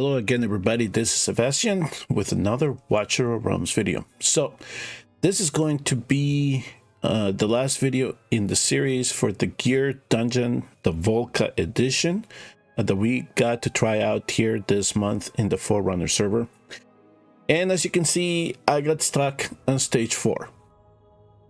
Hello again, everybody. This is Sebastian with another Watcher of Realms video. So this is going to be the last video in the series for the gear dungeon, the Volka edition that we got to try out here this month in the Forerunners server. And as you can see, I got stuck on stage 4,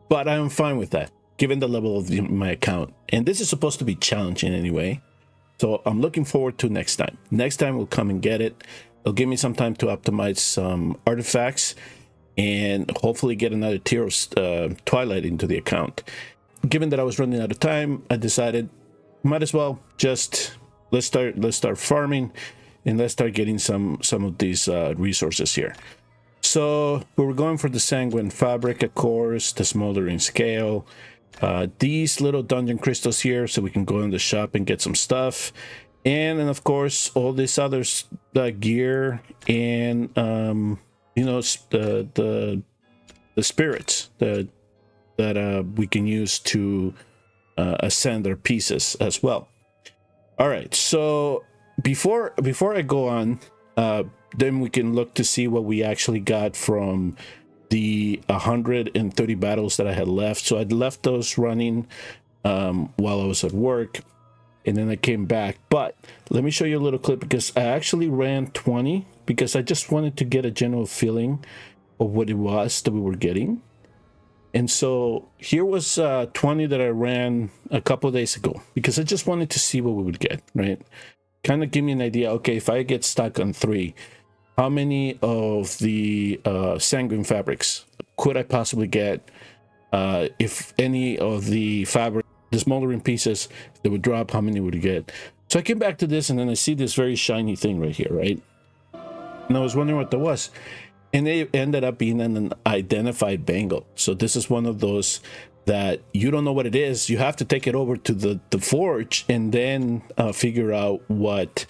but I'm fine with that given the level of my account. And this is supposed to be challenging anyway. So I'm looking forward to next time. Next time we'll come and get it. It'll give me some time to optimize some artifacts and hopefully get another tier of Twilight into the account. Given that I was running out of time, I decided might as well just let's start farming and let's start getting some of these resources here. So we were going for the Sanguine Fabric, of course, the Smoldering Scale, these little dungeon crystals here, so we can go in the shop and get some stuff, and then of course all this other gear and you know, the spirits that we can use to ascend our pieces as well. All right, so before I go on, then we can look to see what we actually got from the 130 battles that I had left. So I'd left those running while I was at work, and then I came back. But let me show you a little clip, because I actually ran 20 because I just wanted to get a general feeling of what it was that we were getting. And so here was 20 that I ran a couple of days ago, because I just wanted to see what we would get, right? Kind of give me an idea. Okay, if I get stuck on 3, how many of the Sanguine Fabrics could I possibly get? If any of the fabric, the smoldering pieces that would drop, how many would you get? So I came back to this, and then I see this very shiny thing right here, right? And I was wondering what that was. And it ended up being an identified bangle. So this is one of those that you don't know what it is. You have to take it over to the forge and then figure out what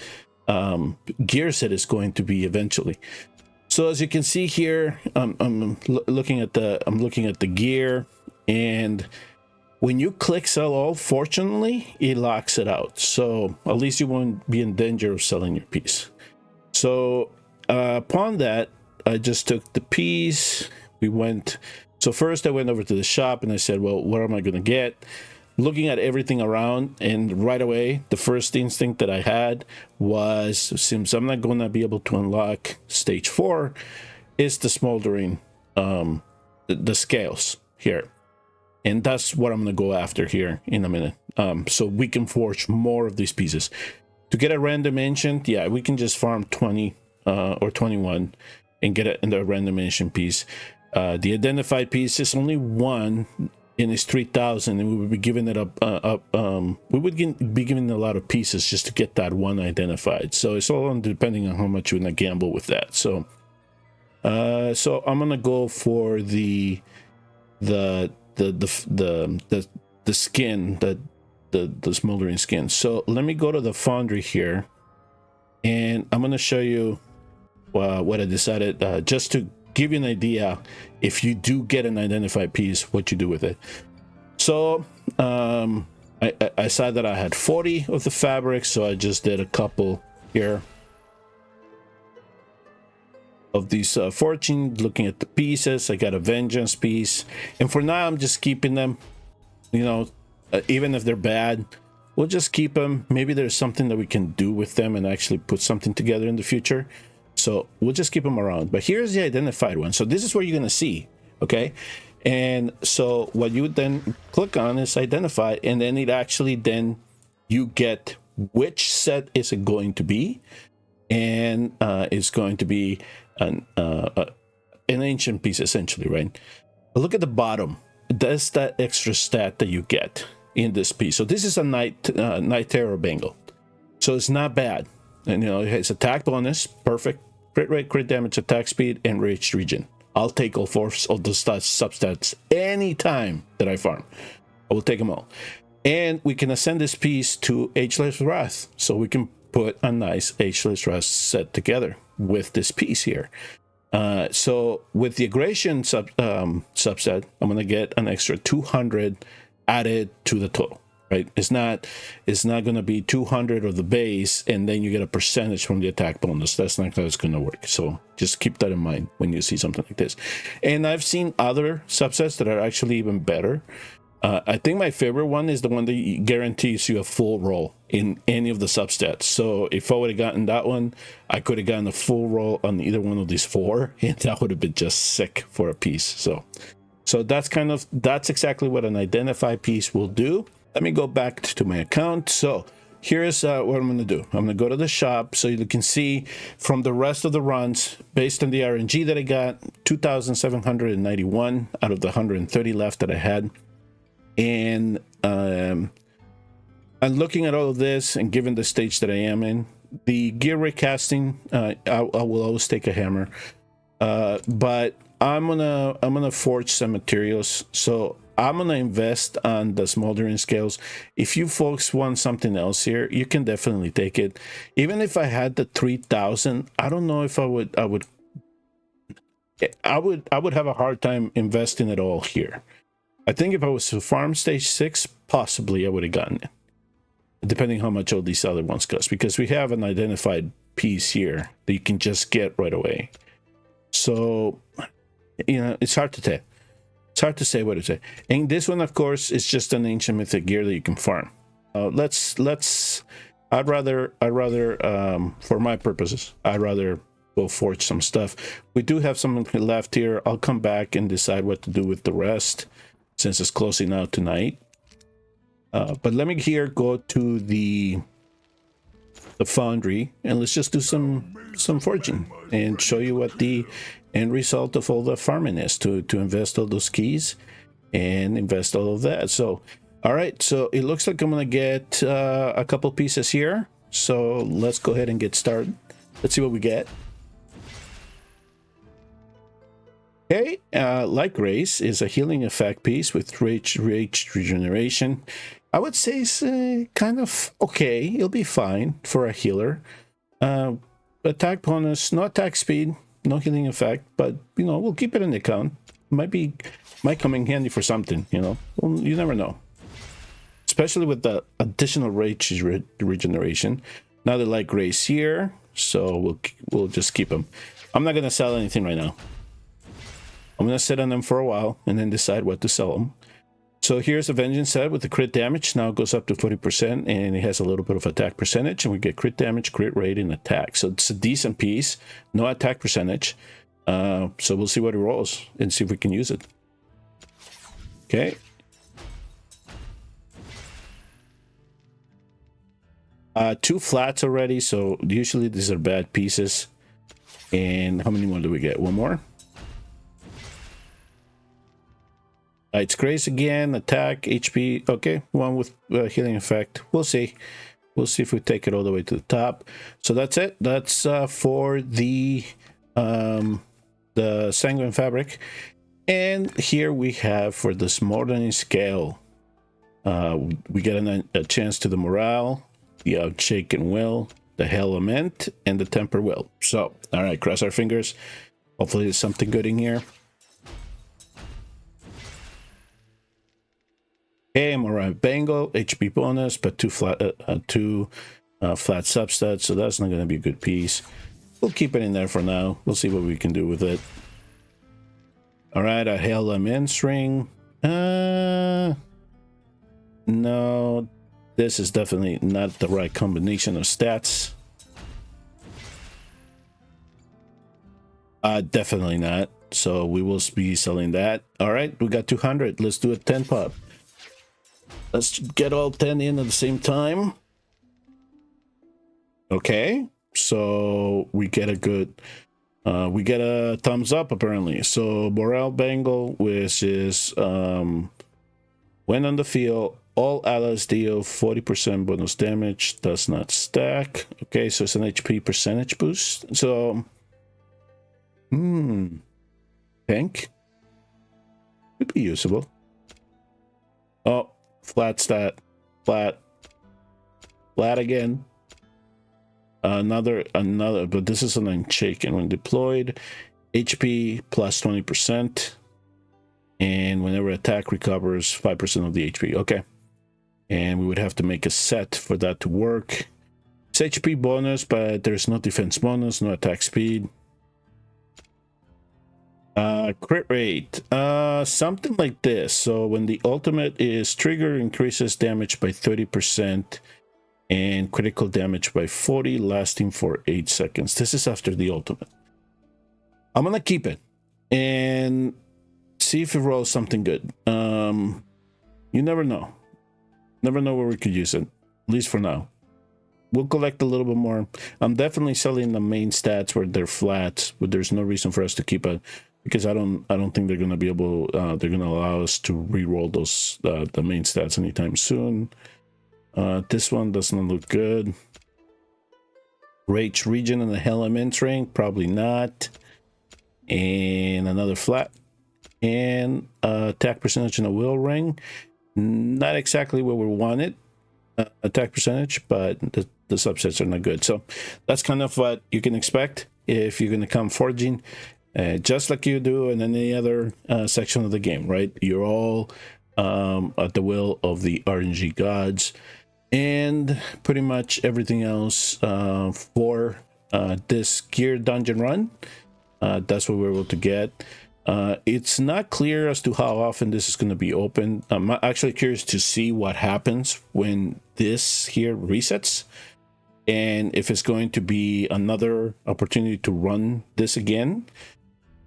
gear set is going to be eventually. So as you can see here, I'm looking at the gear, and when you click sell all, fortunately it locks it out, so at least you won't be in danger of selling your piece. So upon that, I just took the piece. So first I went over to the shop and I said, well, what am I going to get? Looking at everything around, and right away the first instinct that I had was, since I'm not going to be able to unlock stage 4, is the smoldering the scales here, and that's what I'm going to go after here in a minute, so we can forge more of these pieces. To get a random ancient, yeah, we can just farm 20 or 21 and get it in the random ancient piece. The identified piece is only 1, and it's 3,000, and we would be giving it we would be giving a lot of pieces just to get that 1 identified. So it's all depending on how much you want to gamble with that. So so I'm gonna go for the skin, the smoldering skin. So let me go to the foundry here, and I'm gonna show you what I decided, just to give you an idea, if you do get an identified piece, what you do with it. So I saw that I had 40 of the fabric, so I just did a couple here of these 14. Looking at the pieces, I got a vengeance piece, and for now I'm just keeping them. You know, even if they're bad, we'll just keep them. Maybe there's something that we can do with them and actually put something together in the future. So we'll just keep them around. But here's the identified one. So this is where you're going to see, okay? And so what you would then click on is identify, and then it actually, then you get which set is it going to be, and it's going to be an ancient piece, essentially, right? But look at the bottom. That's that extra stat that you get in this piece. So this is a night terror bangle, so it's not bad. And you know, it has attack bonus, perfect, crit rate, crit damage, attack speed, and rage regen. I'll take all 4 of the substats anytime that I farm. I will take them all. And we can ascend this piece to Ageless Wrath, so we can put a nice Ageless Wrath set together with this piece here. So with the aggression subset, I'm going to get an extra 200 added to the total. right? It's not going to be 200 of the base and then you get a percentage from the attack bonus. That's not how it's going to work. So just keep that in mind when you see something like this. And I've seen other subsets that are actually even better. I think my favorite one is the one that guarantees you a full roll in any of the substats. So if I would have gotten that one, I could have gotten a full roll on either one of these 4, and that would have been just sick for a piece. So that's exactly what an identified piece will do. Let me go back to my account. So here's what I'm going to do. I'm going to go to the shop so you can see from the rest of the runs, based on the RNG that I got, 2,791 out of the 130 left that I had. And I'm looking at all of this, and given the stage that I am in, the gear recasting, I will always take a hammer. But I'm gonna forge some materials, so I'm gonna invest on the smoldering scales. If you folks want something else here, you can definitely take it. Even if I had the 3,000, I don't know if I would have a hard time investing it all here. I think if I was to farm stage 6, possibly I would have gotten it, depending how much all these other ones cost, because we have an identified piece here that you can just get right away. So, you know, it's hard to tell. It's hard to say what to say. And this one, of course, is just an ancient mythic gear that you can farm. I'd rather, for my purposes, I'd rather go forge some stuff. We do have something left here. I'll come back and decide what to do with the rest, since it's closing out tonight. But let me here go to the foundry, and let's just do some forging and show you what the end result of all the farming is, to invest all those keys and invest all of that. So all right, so it looks like I'm gonna get a couple pieces here, so let's go ahead and get started. Let's see what we get. Okay, like Grace is a healing effect piece with rage regeneration. I would say it's kind of okay. It'll be fine for a healer. Attack bonus, no attack speed, no healing effect, but you know, we'll keep it in the account. Might come in handy for something, you know. Well, you never know. Especially with the additional rage regeneration. Now they like Grace here, so we'll just keep them. I'm not gonna sell anything right now. I'm gonna sit on them for a while and then decide what to sell them. So here's a vengeance set with the crit damage. Now it goes up to 40%, and it has a little bit of attack percentage, and we get crit damage, crit rate, and attack. So it's a decent piece. No attack percentage. So we'll see what it rolls and see if we can use it. Okay. Two flats already, so usually these are bad pieces. And how many more do we get? One more. It's Grace again, attack, HP. Okay, one with healing effect. We'll see. We'll see if we take it all the way to the top. So that's it. That's for the sanguine fabric. And here we have for the smoldering scale. We get a chance to the morale, the outshaken will, the hell lament, and the temper will. So, all right, cross our fingers. Hopefully there's something good in here. Okay, morale bangle, HP bonus, but two flat substats, so that's not going to be a good piece. We'll keep it in there for now. We'll see what we can do with it. All right, a hell lament ring. No, this is definitely not the right combination of stats. Definitely not. So we will be selling that. All right, we got 200. Let's do a 10 pop. Let's get all 10 in at the same time. Okay, so we get a good, we get a thumbs up apparently. So morale bangle, which is when on the field, all allies deal 40% bonus damage, does not stack. Okay, so it's an HP percentage boost. So, tank could be usable. Oh, flat stat, flat again. Another, but this is an unshaken. When deployed, HP plus 20%, and whenever attack recovers 5% of the HP. Okay, and we would have to make a set for that to work. It's HP bonus, but there's no defense bonus, no attack speed. Crit rate, something like this. So when the ultimate is triggered, increases damage by 30% and critical damage by 40, lasting for 8 seconds. This is after the ultimate. I'm gonna keep it and see if it rolls something good. You never know. Never know where we could use it, at least for now. We'll collect a little bit more. I'm definitely selling the main stats where they're flat, but there's no reason for us to keep it, because I don't think they're gonna be able. They're gonna allow us to re-roll those the main stats anytime soon. This one doesn't look good. Rage region and the element ring, probably not. And another flat. And attack percentage in a will ring. Not exactly what we wanted. Attack percentage, but the subsets are not good. So that's kind of what you can expect if you're going to come forging, just like you do in any other section of the game, right? You're all at the will of the RNG gods, and pretty much everything else for this gear dungeon run. That's what we're able to get. It's not clear as to how often this is going to be open. I'm actually curious to see what happens when this here resets, and if it's going to be another opportunity to run this again,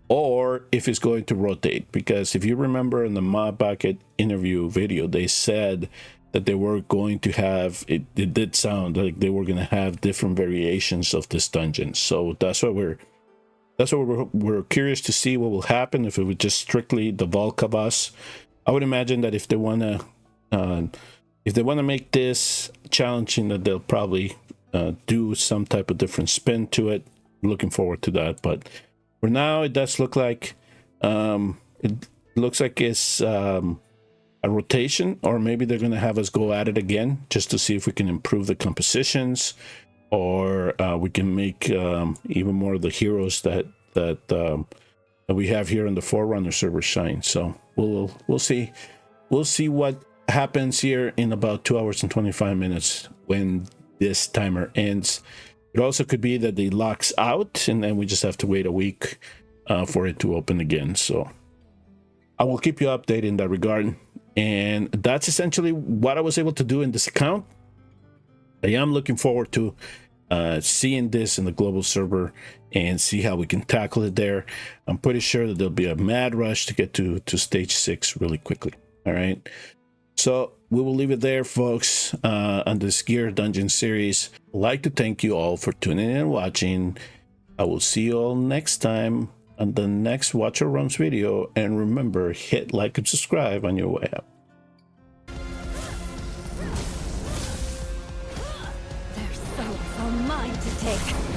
or if it's going to rotate. Because if you remember in the Mod Bucket interview video, they said that they were going to have, it did sound like they were going to have different variations of this dungeon. So that's what we're curious to see what will happen if it was just strictly the volka boss. I would imagine that if they want to make this challenging, that they'll probably do some type of different spin to it. Looking forward to that. But for now, it does look like it's a rotation, or maybe they're going to have us go at it again just to see if we can improve the compositions, or we can make even more of the heroes that we have here in the Forerunner server shine. So we'll see what happens here in about 2 hours and 25 minutes when this timer ends. It also could be that it locks out, and then we just have to wait a week for it to open again. So I will keep you updated in that regard. And that's essentially what I was able to do in this account. I am looking forward to seeing this in the global server and see how we can tackle it there. I'm pretty sure that there'll be a mad rush to get to stage 6 really quickly. All right, so we will leave it there, folks, on this Gear Dungeon series. I'd like to thank you all for tuning in and watching. I will see you all next time on the next Watcher Runs video, and remember, hit like and subscribe on your way out. Their souls are mine to take.